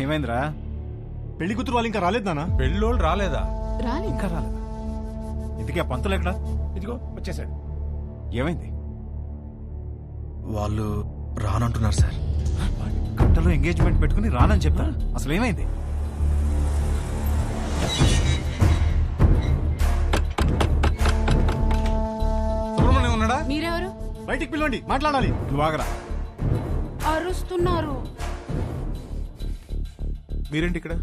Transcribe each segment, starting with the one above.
ఏమైందిరా? పెళ్లి కూతురు వాళ్ళు ఇంకా రాలేదు నాన్న. పెళ్ళోళ్ళు రాలేదా? ఇంకా రాలేదా? ఇంతకీ ఆ పంతులు ఎక్కడా? ఇదిగో వచ్చేసాడు. ఏమైంది? వాళ్ళు రానంటున్నారు సార్. గంటలో ఎంగేజ్మెంట్ పెట్టుకుని రానని చెప్తా. అసలు ఏమైంది? సుబ్రహ్మణ్యం ఉన్నాడా? మీరెవరు? బయటికి పిలవండి, మాట్లాడాలి. నువ్వు ఆగరా. అరుస్తున్నారు. మీరేంటి ఇక్కడ?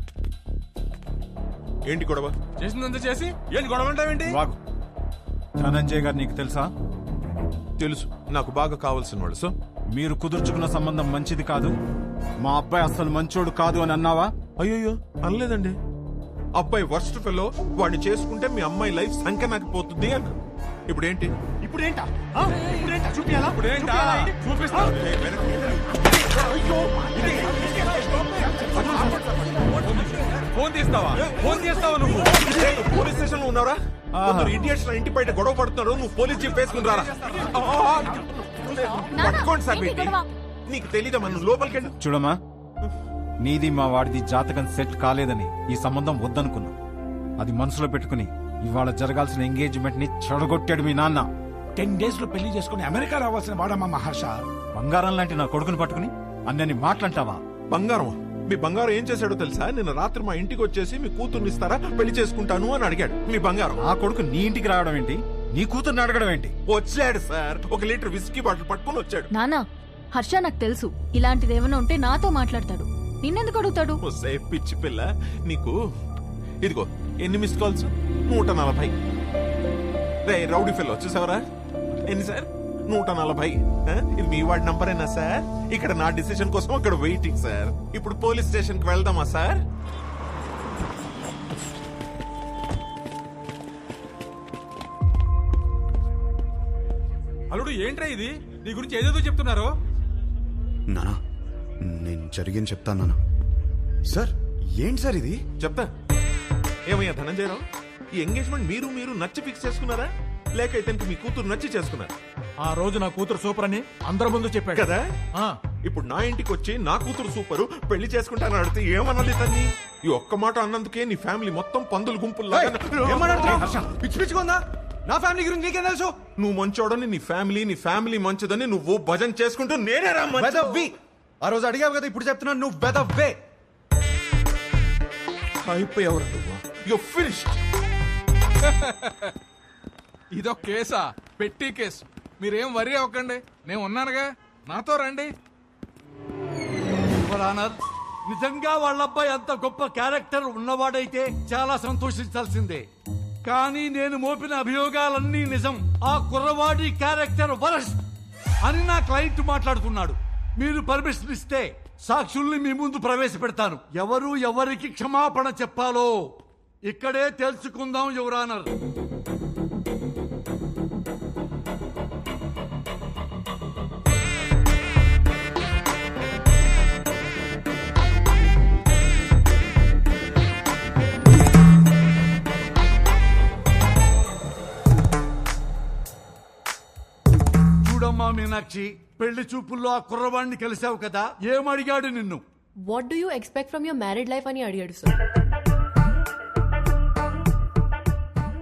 ఏంటి గొడవ? చేసిందంతా చేసి ఏంటి గొడవ అంటావేంటి? వాగు. ధనంజయ్ గారు నీకు తెలుసా? తెలుసు, నాకు బాగా కావాల్సిన వాళ్ళు. సో మీరు కుదుర్చుకున్న సంబంధం మంచిది కాదు, మా అబ్బాయి అసలు మంచోడు కాదు అని అన్నావా? అయ్యో అనలేదండి. అబ్బాయి వర్స్ట్ ఫెలో, వాడిని చేసుకుంటే మీ అమ్మాయి లైఫ్ సంఖ్య నాకు పోతుంది అన్న. ఇప్పుడేంటి? ఇప్పుడేంటా? చూపియాలా? ఇప్పుడేంటా? చూపిస్తా. ఫోన్ తీస్తావా? ఫోన్ తీస్తావా నువ్వు? పోలీస్ స్టేషన్ లో ఉన్నారా? ఇండియన్స్ ఇంటి బయట గొడవ పడుతున్నాడు, నువ్వు పోలీస్ జీప్ వేసుకుని రారా. పట్టుకోండి సార్. నీకు తెలీదమ్మా, నువ్వు లోపలికి వెళ్ళి. చూడమ్మా, నీది మా వాడిది జాతకం సెట్ కాలేదని ఈ సంబంధం వద్దనుకున్నా. అది మనసులో పెట్టుకుని ఇవాళ జరగాల్సిన ఎంగేజ్మెంట్ ని చెడగొట్టాడు మీ నాన్న. 10 days లో పెళ్లి చేసుకుని అమెరికా రావాల్సిన వాడమ్మా మహర్ష. బంగారం లాంటి నా కొడుకుని పట్టుకుని అన్నని మాట్లాంటావా? బంగారం? మీ బంగారం ఏం చేశాడో తెలుసా? నిన్న రాత్రి మా ఇంటికి వచ్చేసి మీ కూతుర్ని ఇస్తారా, పెళ్లి చేసుకుంటాను అని అడిగాడు. మీ బంగారం. ఆ కొడుకు నీ ఇంటికి రావడం ఏంటి? నీ కూతుర్ని అడగడం ఏంటి? వచ్చాడు సార్, 1 లీటర్ విస్కీ బాటిల్ పట్టుకుని వచ్చాడు. నానా, హర్ష నాకు తెలుసు ఇలాంటిది ఏమైనా ఉంటే నాతో మాట్లాడతాడు. నిన్నెందుకు అడుగుతాడు? పిచ్చి పిల్ల నీకు. ఇదిగో ఎన్ని మిస్ కాల్స్? 140. రే రౌడీ ఫిల్ వచ్చేసావరా? ఎన్ని సార్? 140. ఇది మీ వాడి నంబరేనా సార్? ఇక్కడ నా డిసిషన్ కోసం అక్కడ వెయిటింగ్ సార్. ఇప్పుడు పోలీస్ స్టేషన్ కి వెళ్దామా సార్? అల్లుడు ఏంట్రా ఇది? నీ గురించి ఏదేదో చెప్తున్నారు. నానా, నేను జరిగింది చెప్తాను నానా. సార్ ఏంటి సార్ ఇది? చెప్తా. ఏమయ్యా ధనంజయరావు, ఈ ఎంగేజ్మెంట్ మీరు నచ్చి ఫిక్స్ చేసుకున్నారా, లేక ఇతనికి మీ కూతురు నచ్చి చేసుకున్నారా? ఆ రోజు నా కూతురు సూపర్ అని అందరి ముందు చెప్పాడు కదా. ఇప్పుడు నా ఇంటికి వచ్చి నా కూతురు సూపరు, పెళ్లి చేసుకుంటానని అడిగితే ఏమన్నది తన్ని? ఈ ఒక్క మాట అన్నందుకే నీ ఫ్యామిలీ మొత్తం పందులు గుంపుల్లా. పిచ్చి పిచ్చుకుందా? నా ఫ్యామిలీ గురించి నీకేం తెలుసు? నువ్వు మంచోడని నీ ఫ్యామిలీ మంచిదని నువ్వు భజన చేసుకుంటూ నేనే వెదవ్వి. ఆ రోజు అడిగావు కదా, ఇప్పుడు చెప్తున్నాను నువ్వు వెదవ్వే. అయిపోయావురా నువ్వు. You finished. ఇదొక కేసా? పెట్టి కేసు. మీరేం వరి అవ్వకండి, నేను ఉన్నానుగా, నాతో రండి. నిజంగా వాళ్ళ అబ్బాయి అంత గొప్ప క్యారెక్టర్ ఉన్నవాడైతే చాలా సంతోషించాల్సిందే. కానీ నేను మోపిన అభియోగాలన్నీ నిజం. ఆ కుర్రవాడి క్యారెక్టర్ వరస్ట్ అని నా క్లయింట్ మాట్లాడుతున్నాడు. మీరు పర్మిషన్ ఇస్తే సాక్షుల్ని మీ ముందు ప్రవేశపెడతాను. ఎవరు ఎవరికి క్షమాపణ చెప్పాలో ఇక్కడే తెలుసుకుందాం యువర్ ఆనర్. చూడమ్మా మీనాక్షి, పెళ్లి చూపుల్లో ఆ కుర్రవాడిని కలిసావు కదా, ఏమడిగాడు నిన్ను? What do you expect from your married life అని అడిగాడు సార్.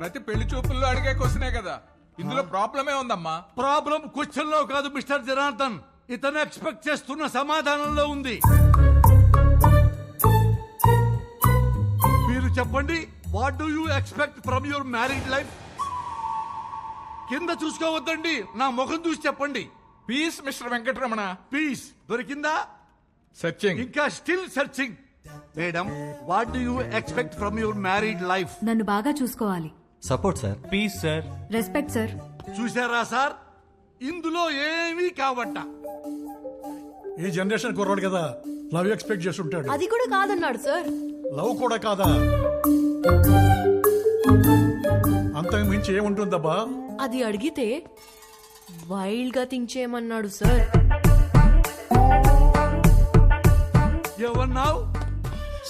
ప్రతి పెళ్లి చూపుల్లో అడిగే క్వశ్చనే కదా, ఇందులో ప్రాబ్లమే ఉందమ్మా. ప్రాబ్లం క్వశ్చన్ లో కాదు మిస్టర్ జనార్దన్, ఇతను ఎక్స్పెక్ట్ చేస్తున్న సమాధానంలో ఉంది. మీరు చెప్పండి, what do you expect from your married life? కింద చూసుకోవద్దండి, నా ముఖం చూసి చెప్పండి. Piece mister Venkataramana. పీస్ దొరికిందా? సర్చింగ్. ఇంకా still searching. Madam, what do you expect from your married life? నన్ను బాగా చూసుకోవాలి. Support sir. Peace sir. Respect sir. చూసారా సార్, ఇందులో ఏమీ కావట. ఈ జనరేషన్ కుర్రాడు కదా, లవ్ ఎక్స్పెక్ట్ చేస్తుంటాడు. అది కూడా కాదన్నాడు సార్. లవ్ కూడా కాదా? అంతకు మించి ఏముంటుందబ్బా? అది అడిగితే వైల్డ్ గా థింక్ చేయమన్నాడు సార్. ఏమన్నావు?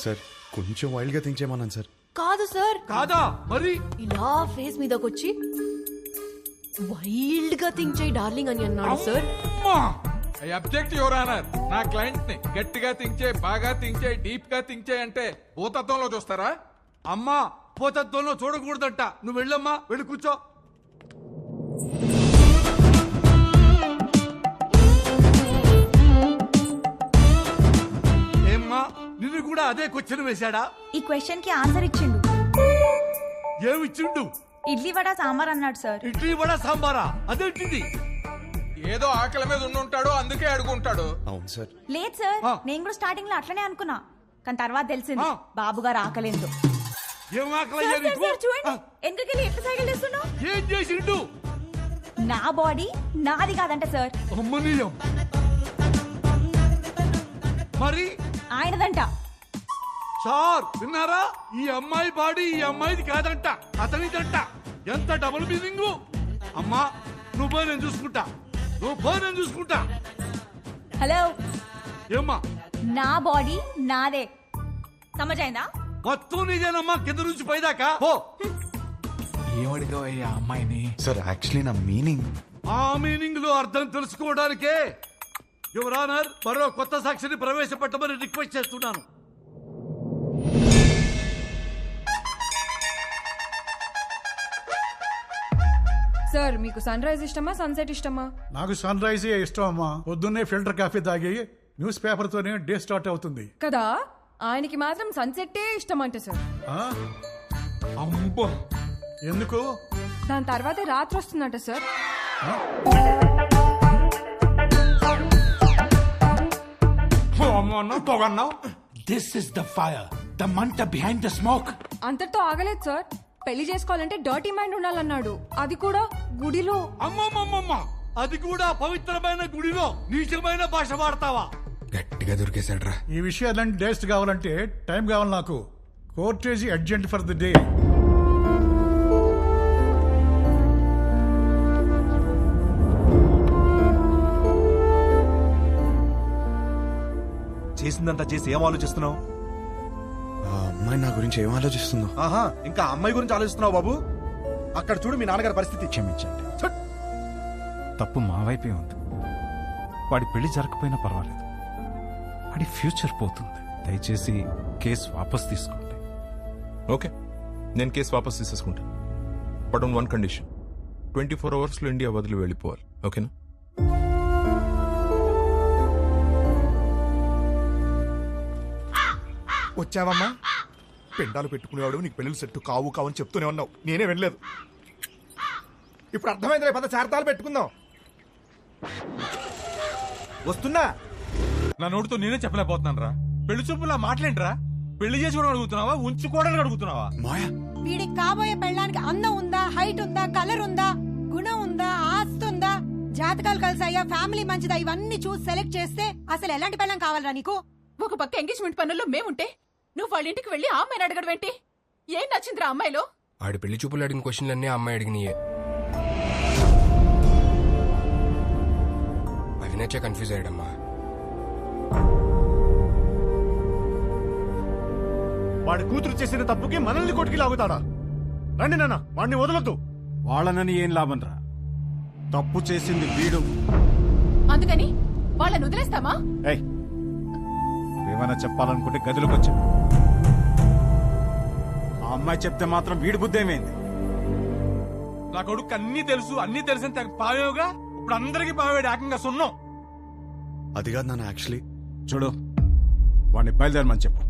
సార్ కొంచెం వైల్డ్ గా థింక్ చేయమన్నాను సార్. కాదు సార్. కాదా? మరి ఇలా ఫేస్ మీదకొచ్చి వైల్డ్ గా థింక్ చేయి డార్లింగ్ అని అన్నాడు సార్. అమ్మా! I object your honour. నా క్లయింట్ ని గట్టిగా థింక్ చేయి, బాగా థింక్ చేయి, డీప్ గా థింక్ చేయి అంటే భూతత్వంలో చూస్తారా? అమ్మా పోతత్వంలో చూడకూడదంట. నువ్వు వెళ్ళమ్మా, వెళ్ళి కూర్చో. ఏమ్మా నిన్ను కూడా అదే క్వశ్చన్ వేశాడా? ఈ క్వశ్చన్ కి ఆన్సర్ ఇచ్చిండు. ఏమిచ్చిండు? ఇడ్లీ వడ సాంబార్ అన్నాడు సార్. ఇడ్లీ వడ సాంబారా? అదేంటిది? ఏదో ఆకలి మీద ఉండుంటాడు, అందుకే అడుగుంటాడు. అవును సార్. లేదు సార్, ఆ. నేను కూడా స్టార్టింగ్ లో అట్లనే అనుకున్నా, కానీ తర్వాత తెలిసింది ఆ. బాబు గారు ఆకలేదు. ఏం ఆకలయ్యా నీకు? చూడండి ఎందుకెళ్ళి ఎట్లా సైకిల్ చేస్తున్నావు. ఏం చేసిండు? నా బాడీ నాది కాదంట సార్, అమ్మనీయం. మరి ఆయనదంట. సార్ విన్నారా? ఈ అమ్మాయి బాడీ ఈ అమ్మాయిది కాదంట, అతనిదంట. ఎంత డబుల్ మీనింగ్. అమ్మా నువ్వు నేను చూసుకుంటా, నేను చూసుకుంటా. హలో, ఏమ్మా నా బాడీ నాదే, సమజైందా? మొత్తం నీదేనమ్మా, కింద నుంచి పైదాకా. ఓ ఏమడిగావయ్యా అమ్మాయిని? సార్ యాక్చువల్లీ నా మీనింగ్. ఆ మీనింగ్ లో అర్థం తెలుసుకోవడానికే యువర్ ఆనర్ మరో కొత్త సాక్షిని ప్రవేశపెట్టమని రిక్వెస్ట్ చేస్తున్నాను. సార్ మీకు సన్ రైజ్ ఇష్టమా సన్సెట్ ఇష్టమా? నాకు సన్ రైజ్ ఇష్టం అమ్మా. పొద్దున్నే ఫిల్టర్ కాఫీ తాగి న్యూస్ పేపర్ తోనే డే స్టార్ట్ అవుతుంది కదా. ఆయనకి మాత్రం సన్సెట్టే ఇష్టం అంట సార్. ఆ? అమ్మో, ఎందుకు? దాని తర్వాతే రాత్రి వస్తుందంట sir. This is the fire, the మంట బిహైండ్ ద స్మోక్. అంతటితో ఆగలేదు సార్. పెళ్లి చేసుకోవాలంటే డర్టీ మైండ్ ఉండాలన్నాడు, అది కూడా గుడిలో. అమ్మమ్మమ్మమ్మ, అది కూడా పవిత్రమైన గుడిలో నీచమైన భాష వాడతావా? గట్టిగా దొరికేశాడ్రా. ఈ విషయాలన్నీ డేస్ట్ కావాలంటే టైం కావాలి నాకు. Courtesy urgent for the day. చేసిందంతా చేసి ఏం ఆలోచిస్తున్నావు? ఆ అమ్మాయి నా గురించి ఏం ఆలోచిస్తుందో. ఆహా, ఇంకా అమ్మాయి గురించి ఆలోచిస్తున్నావు బాబు? అక్కడ చూడు మీ నాన్నగారి పరిస్థితి. క్షమించండి, తప్పు మా వైపే ఉంది. వాడి పెళ్లి జరగకపోయినా పర్వాలేదు, వాడి ఫ్యూచర్ పోతుంది. దయచేసి కేసు వాపస్ తీసుకోండి. ఓకే, నేను కేసు వాపస్ తీసేసుకుంటాను. బట్ ఆన్ వన్ కండిషన్, 24 అవర్స్లో ఇండియా వదిలి వెళ్ళిపోవాలి. ఓకేనా? వచ్చావమ్మా? పిండాలు పెట్టుకునేవాడు నీకు పెళ్ళిళ్ళు సెట్టు కావు కావని చెప్తూనే ఉన్నావు, నేనే వినలేదు. ఇప్పుడు అర్థమైందిలే, పద చార్తాలు పెట్టుకుందాం. వస్తున్నా. నా నోటితో నేనే చెప్పలేకపోతున్నాను రా. పెళ్లి చూపులా మాట్లాడరా? పెళ్లి చేసుకోవడం అడుగుతున్నావా, ఉంచుకోవడానికి అడుగుతున్నావా? మాయా, వీడికి కాబోయే పెళ్ళానికి అందం ఉందా, హైట్ ఉందా, కలర్ ఉందా, గుణం ఉందా, ఆస్తి ఉందా, జాతకాలు కలిసాయా, ఫ్యామిలీ మంచిదా, ఇవన్నీ చూసి సెలెక్ట్ చేస్తే అసలు ఎలాంటి పెళ్ళం కావాలరా నీకు? ఒక పక్క ఎంగేజ్మెంట్ పనుల్లో మేముంటే నువ్వు వాళ్ళ ఇంటికి వెళ్ళి ఆ అమ్మాయిని అడగడం ఏంటి? ఏం నచ్చిందిరా అమ్మాయిలో? ఆడి పెళ్లి చూపులు అడిగిన క్వశ్చన్లన్నీ అమ్మాయి అడిగినాయే. అవి నచ్చే కన్ఫ్యూజ్ అయ్యాడమ్మా. వాడి కూతురు చేసిన తప్పుకి మనల్ని కొట్టుకి లాగుతాడా? రండి నాన్న, వాడిని వదలొద్దు. వాళ్ళనని ఏం లాభం రా, తప్పు చేసింది వీడు. అందుకని వాళ్ళని వదిలేస్తామా? ఏయ్, ఏమైనా చెప్పాలనుకుంటే గదిలోకి వచ్చా. ఆ అమ్మాయి చెప్తే మాత్రం వీడి బుద్ధి ఏమైంది? నా కొడుకు అన్ని తెలుసు, అన్ని తెలిసిన తెగ పావేవుగా ఇప్పుడు అందరికి పావేడు ఏకంగా సున్నం. అది కాదు నాన్న. యాక్చువల్లీ చూడు, వాడిని బయలుదేరమని చెప్పు.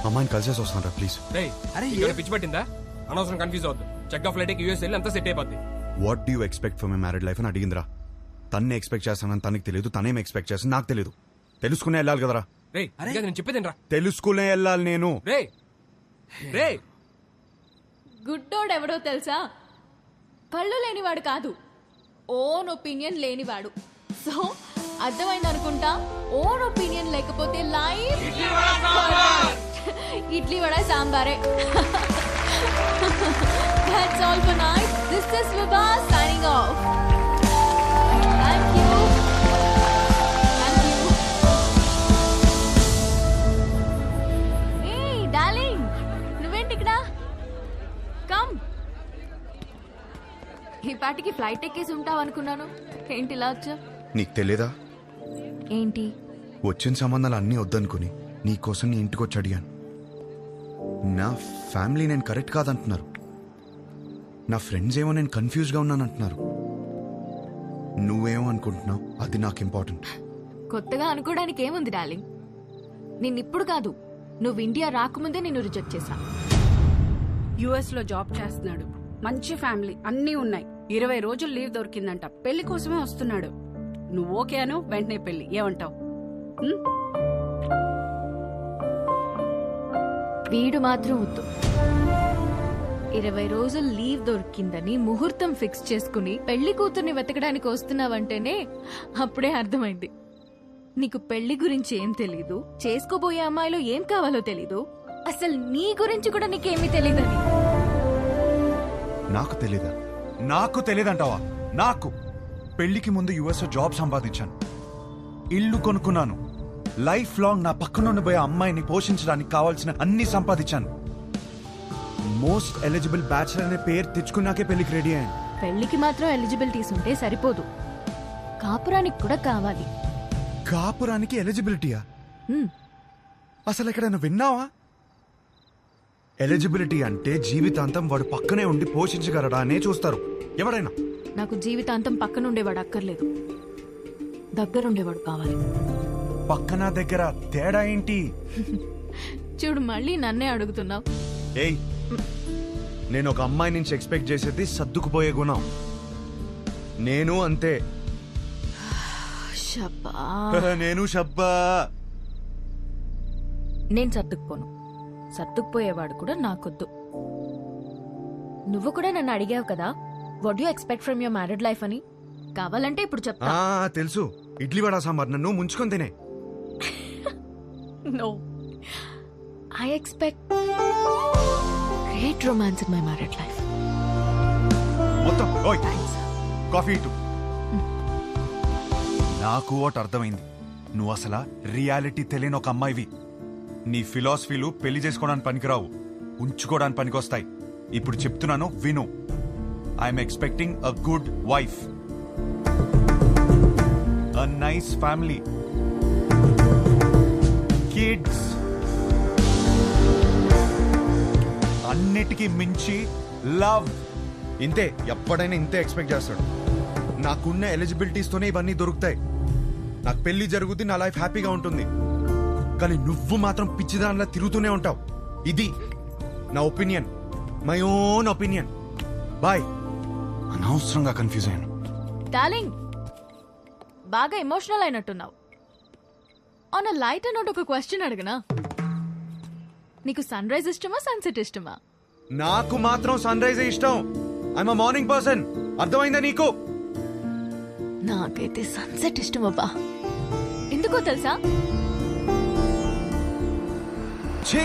అమ్మాయిని కలిసేసి వస్తాను రా ప్లీజ్. పిచ్చి పట్టిందా? అనవసరం కన్ఫ్యూజ్ అవుతుంది. చెక్ ఆఫ్ ఫ్లైట్ యూఎస్ వెళ్ళి అంతా సెట్ అయిపోద్ది. What do expect for my married life అని అడిగిందిరా. తన్నే ఎక్స్పెక్ట్ చేస్తానని తనకి తెలియదు, తనేం ఎక్స్పెక్ట్ చేస్తాను నాకు తెలియదు. తెలుసుకునే వెళ్ళాలి కదరా. రే నేను చెప్పేదేనరా. తెలుసుకునే వెళ్ళాలి నేను. రే రే గుడ్డోడెవడో తెలుసా? కళ్ళు లేనివాడు కాదు, ఓన్ ఒపీనియన్ లేనివాడు. సో అర్థమైంది అనుకుంటా. ఓన్ ఒపీనియన్ లేకపోతే లైఫ్ ఇడ్లీ వడ సాంబారే. That's all for night. This is Vibha signing off. Thank you. Thank you. Hey, darling. నువ్వేంటి ఇక్కడ? Come. ఈ పాటికి ఫ్లైట్ ఎక్కేసి ఉంటావు అనుకున్నాను. ఏంటి ఇలా వచ్చా? నీకు తెలియదా? ఏంటి? వచ్చిన సంబంధాలు అన్నీ వద్దనుకుని నీకోసం నీ ఇంటికి వచ్చి అడిగాను. నా ఫ్యామిలీ నేను కరెక్ట్ కాదంటున్నారు. నా ఫ్రెండ్స్ ఏమో నేను కన్ఫ్యూజ్గా ఉన్నానంటున్నారు. నువ్వేమో అనుకుంటున్నావు, అది నాకు ఇంపార్టెంట్. కొత్తగా అనుకోవడానికి ఏముంది డార్లింగ్. నిన్నిప్పుడు కాదు, నువ్వు ఇండియా రాకముందే నిన్ను రిజెక్ట్ చేశా. యుఎస్ లో జాబ్ చేస్తున్నాడు, మంచి ఫ్యామిలీ అన్నీ ఉన్నాయి. 20 రోజులు లీవ్ దొరికిందంట. పెళ్లి కోసమే వస్తున్నాడు. నువ్వు ఓకే అను, వెంటనే పెళ్లి. ఏమంటావు? వీడు మాత్రం వద్దు. 20 రోజులు లీవ్ దొరికిందని ముహూర్తం ఫిక్స్ చేసుకుని పెళ్లి కూతుర్ని వెతకడానికి వస్తున్నావంటేనే అప్పుడే అర్థమైంది నీకు పెళ్లి గురించి ఏం తెలీదు, చేసుకోబోయే అమ్మాయిలో ఏం కావాలో తెలీదు, అసలు నీ గురించి కూడా నీకేమీ తెలీదని. నాకు తెలీదా? నాకు తెలీదంటావా? నాకు పెళ్లికి ముందు యుఎస్ జాబ్ సంపాదించాను, ఇల్లు కొనుక్కున్నాను, లైఫ్ లాంగ్ నా పక్కనుండి పోయే అమ్మాయిని పోషించడానికి కావాల్సిన అన్ని సంపాదించాను. మోస్ట్ ఎలిజిబుల్ బ్యాచిలర్ అనే పేరు తెచ్చుకున్నాకే పెళ్లికి రెడీ అయ్యాను. పెళ్లికి మాత్రం ఎలిజిబిలిటీస్ ఉంటే సరిపోదు, కాపురానికి కూడా కావాలి. కాపురానికి ఎలిజిబిలిటీయా? హ్మ్. అసలు ఎక్కడైనా విన్నావా? ఎలిజిబిలిటీ అంటే జీవితాంతం వాడు పక్కనే ఉండి పోషించగలడా అనే చూస్తారు ఎవరైనా. నాకు జీవితాంతం పక్కనుండేవాడు అక్కర్లేదు, దగ్గరుండేవాడు కావాలి. పక్కన దగ్గర తేడా ఏంటి? చూడు, మళ్ళీ నన్నే అడుగుతున్నావు. ఏయ్, నేను ఒక అమ్మాయి నుంచి ఎక్స్పెక్ట్ చేసేది సర్దుకుపోయే గుణం. నేను అంతే. నేను షబ్బా. నేను సర్దుకుపోను, సర్దుకుపోయేవాడు కూడా నాకొద్దు. నువ్వు కూడా నన్ను అడిగావు కదా, what you expect from your married life అని. కావాలంటే ఇప్పుడు చెప్తా. తెలుసు, ఇడ్లీ వడ సాంబార్ నన్ను ముంచుకొని తినే. No. I expect great romance in my married life. మొత్తం ఓయ్ కాఫీ ఇటు. నాకు ఒకటి అర్థమైంది, నువ్వు అసలు రియాలిటీ తెలియని ఒక అమ్మాయివి. నీ ఫిలాసఫీలు పెళ్లి చేసుకోవడానికి పనికిరావు, ఉంచుకోవడానికి పనికొస్తాయి. ఇప్పుడు చెప్తున్నాను విను. I'm expecting a good wife, a nice family, kids, అన్నిటికీ మించి లవ్. ఇంతే, ఎప్పుడైనా ఇంతే ఎక్స్పెక్ట్ చేస్తాడు. నాకున్న ఎలిజిబిలిటీస్తోనే ఇవన్నీ దొరుకుతాయి. నాకు పెళ్లి జరుగుతుంది, నా లైఫ్ హ్యాపీగా ఉంటుంది. కానీ నువ్వు మాత్రం పిచ్చిదానిలా తిరుగుతూనే ఉంటావు. ఇది నా opinion, my own opinion. Bye. అనవసరంగా కన్ఫ్యూజ్ అయ్యాను. డార్లింగ్, బాగా ఎమోషనల్ అయినట్టున్నావు. ఆన్ అ లైటర్ నోట్ ఒక క్వశ్చన్ అడగనా? నీకు సన్ రైజ్ ఇష్టమా, సన్సెట్ ఇష్టమా? నాకు మాత్రం సన్ రైజ్ ఇష్టం. I'm a morning person. అర్థమైందా నీకు? నాకైతే సన్సెట్ ఇష్టం అబ్బా. ఎందుకో తెలుసా? ఛీ,